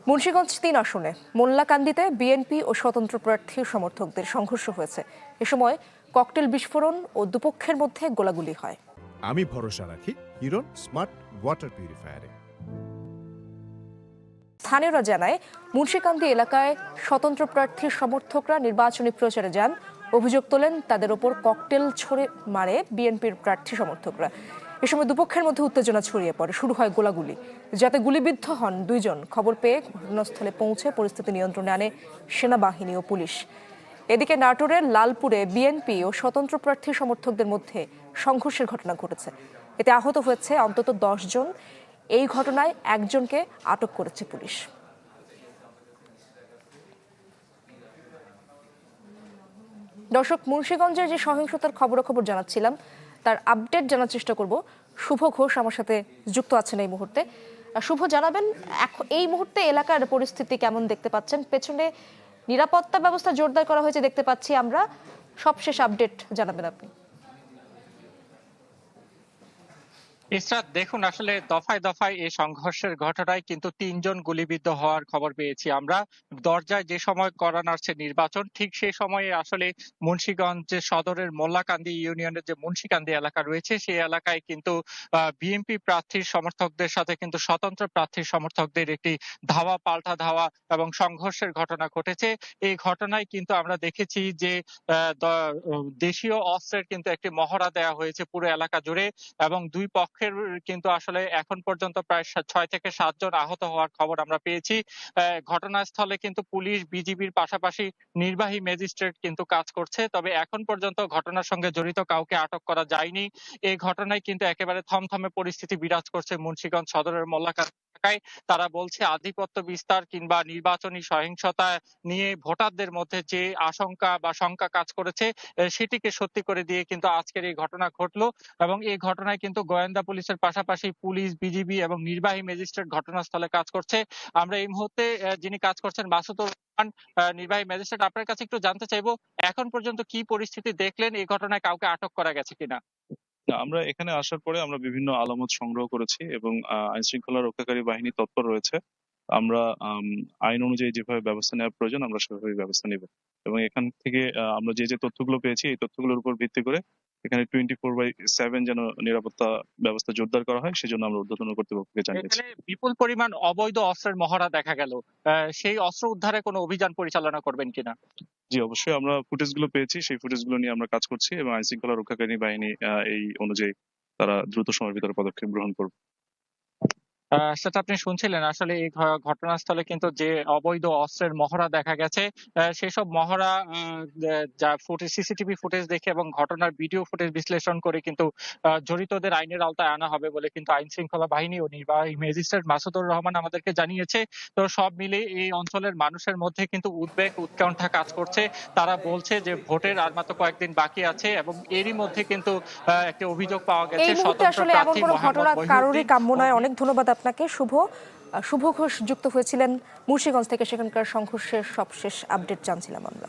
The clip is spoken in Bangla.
মুন্সিগঞ্জ ৩ আসনে মোল্লাকান্দিতে বিএনপি ও স্বতন্ত্র প্রার্থী সমর্থকদের সংঘর্ষ হয়েছে। এ সময় ককটেল বিস্ফোরণ ও দুপক্ষের মধ্যে গোলাগুলি হয়। আমি ভরসা রাখি হিরন স্মার্ট ওয়াটার পিউরিফায়ারে। স্থানীয়রা জানায়, মুন্সিকান্দি এলাকায় স্বতন্ত্র প্রার্থীর সমর্থকরা নির্বাচনী প্রচারে যান। অভিযোগ তোলেন তাদের ওপর ককটেল ছুড়ে মারে বিএনপির প্রার্থী সমর্থকরা। এ সময় দুপক্ষের মধ্যে উত্তেজনা ছড়িয়ে পড়ে, শুরু হয় গোলাগুলি, যাতে গুলিবিদ্ধ হন 2 জন। খবর পেয়ে ঘটনাস্থলে পৌঁছে পরিস্থিতি নিয়ন্ত্রণে আনে সেনাবাহিনী ও পুলিশ। এদিকে নাটোরের লালপুরে বিএনপি ও স্বতন্ত্র প্রার্থী সমর্থকদের মধ্যে সংঘর্ষের ঘটনা ঘটেছে। এতে আহত হয়েছে অন্তত 10 জন। এই ঘটনায় একজনকে আটক করেছে পুলিশ। দর্শক, মুন্সিগঞ্জের যে সহিংসতার খবরাখবর জানাচ্ছিলাম তার আপডেট জানার চেষ্টা করব। শুভ ঘোষ আমার সাথে যুক্ত আছেন এই মুহূর্তে। শুভ, জানাবেন এই মুহূর্তে এলাকার পরিস্থিতি কেমন দেখতে পাচ্ছেন? পেছনে নিরাপত্তা ব্যবস্থা জোরদার করা হয়েছে দেখতে পাচ্ছি আমরা। সবশেষ আপডেট জানাবেন আপনি। ইসরাত, দেখুন, আসলে দফায় দফায় এই সংঘর্ষের ঘটনায় কিন্তু 3 জন গুলিবিদ্ধ হওয়ার খবর পেয়েছি আমরা। দরজায় যে সময় করা নাড়ছে নির্বাচন, ঠিক সেই সময়ে আসলে মুন্সিগঞ্জ সদরের মোল্লাকান্দি ইউনিয়নের যে মুন্সিকান্দি এলাকা রয়েছে, সেই এলাকায় কিন্তু বিএনপি প্রার্থীর সমর্থকদের সাথে কিন্তু স্বতন্ত্র প্রার্থীর সমর্থকদের একটি ধাওয়া পাল্টা ধাওয়া এবং সংঘর্ষের ঘটনা ঘটেছে। এই ঘটনায় কিন্তু আমরা দেখেছি যে দেশীয় অস্ত্রের কিন্তু একটি মহড়া দেওয়া হয়েছে পুরো এলাকা জুড়ে, এবং দুই পক্ষের কিন্তু আসলে এখন পর্যন্ত প্রায় 6 থেকে 7 জন আহত হওয়ার খবর আমরা পেয়েছি। ঘটনাস্থলে কিন্তু পুলিশ, বিজিবির পাশাপাশি নির্বাহী ম্যাজিস্ট্রেট কিন্তু কাজ করছে। তবে এখন পর্যন্ত ঘটনার সঙ্গে জড়িত কাউকে আটক করা যায়নি। এই ঘটনায় কিন্তু একেবারে থমথমে পরিস্থিতি বিরাজ করছে মুন্সিগঞ্জ সদরের মোল্লাকান্দি এলাকায়। তারা বলছে আধিপত্য বিস্তার কিংবা নির্বাচনী সহিংসতা নিয়ে ভোটারদের মধ্যে যে আশঙ্কা বা শঙ্কা কাজ করেছে, সেটিকে সত্যি করে দিয়ে কিন্তু আজকের এই ঘটনা ঘটলো। এবং এই ঘটনায় কিন্তু গোয়েন্দা পুলিশের পাশাপাশি পুলিশ, বিজিবি এবং নির্বাহী ম্যাজিস্ট্রেট ঘটনাস্থলে কাজ করছে। আমরা এই মুহূর্তে যিনি কাজ করছেন মাসুদুর রহমান, নির্বাহী ম্যাজিস্ট্রেট, আপনার কাছে একটু জানতে চাইবো এখন পর্যন্ত কি পরিস্থিতি দেখলেন, এই ঘটনায় কাউকে আটক করা গেছে কিনা? আমরা এখানে আসার পরে আমরা বিভিন্ন আলামত সংগ্রহ করেছি এবং আইন শৃঙ্খলা রক্ষাকারী বাহিনী তৎপর রয়েছে। আমরা আইন অনুযায়ী যেভাবে ব্যবস্থা নেওয়া প্রয়োজন আমরা সেভাবে ব্যবস্থা নিব। এবং এখান থেকে আমরা যে তথ্যগুলো পেয়েছি, এই তথ্যগুলোর উপর ভিত্তি করে এখানে 24/7 যেন নিরাপত্তা ব্যবস্থা জোরদার করা হয়, সেজন্য আমরা ঊর্ধ্বতন কর্তৃপক্ষকে জানিয়েছি। এখানে বিপুল পরিমাণ অবৈধ অস্ত্রের মহড়া দেখা গেল, সেই অস্ত্র উদ্ধারে কোনো অভিযান পরিচালনা করবেন কিনা? জি, অবশ্যই আমরা ফুটেজ গুলো পেয়েছি, সেই ফুটেজ গুলো নিয়ে আমরা কাজ করছি এবং আইন শৃঙ্খলা রক্ষাকারী বাহিনী এই অনুযায়ী তারা দ্রুত সময়ের ভিতরে পদক্ষেপ গ্রহণ করবে। সেটা আপনি শুনছিলেন, আসলে এই ঘটনাস্থলে কিন্তু যে অবৈধ অস্ত্রের মহড়া দেখা গেছে, সেসব মহড়া যা সিসিটিভি ফুটেজ দেখে এবং ঘটনার ভিডিও ফুটেজ বিশ্লেষণ করে কিন্তু জড়িতদের আইনের আওতায় আনা হবে বলে কিন্তু আইন শৃঙ্খলা বাহিনী ও নির্বাহী ম্যাজিস্ট্রেট মাসুদুর রহমান আমাদেরকে জানিয়েছে। তো সব মিলে এই অঞ্চলের মানুষের মধ্যে কিন্তু উদ্বেগ, উৎকণ্ঠা কাজ করছে। তারা বলছে যে ভোটের আর মাত্র কয়েকদিন বাকি আছে এবং এরই মধ্যে কিন্তু একটি অভিযোগ পাওয়া গেছে স্বতন্ত্র প্রার্থী মোহাম্মদ কারোরই কাম্য নয়। অনেক ধন্যবাদ আপনাকে শুভ ঘোষ যুক্ত হয়েছিলেন মুন্সিগঞ্জ থেকে। সেখানকার সংঘর্ষের সবশেষ আপডেট জানছিলাম আমরা।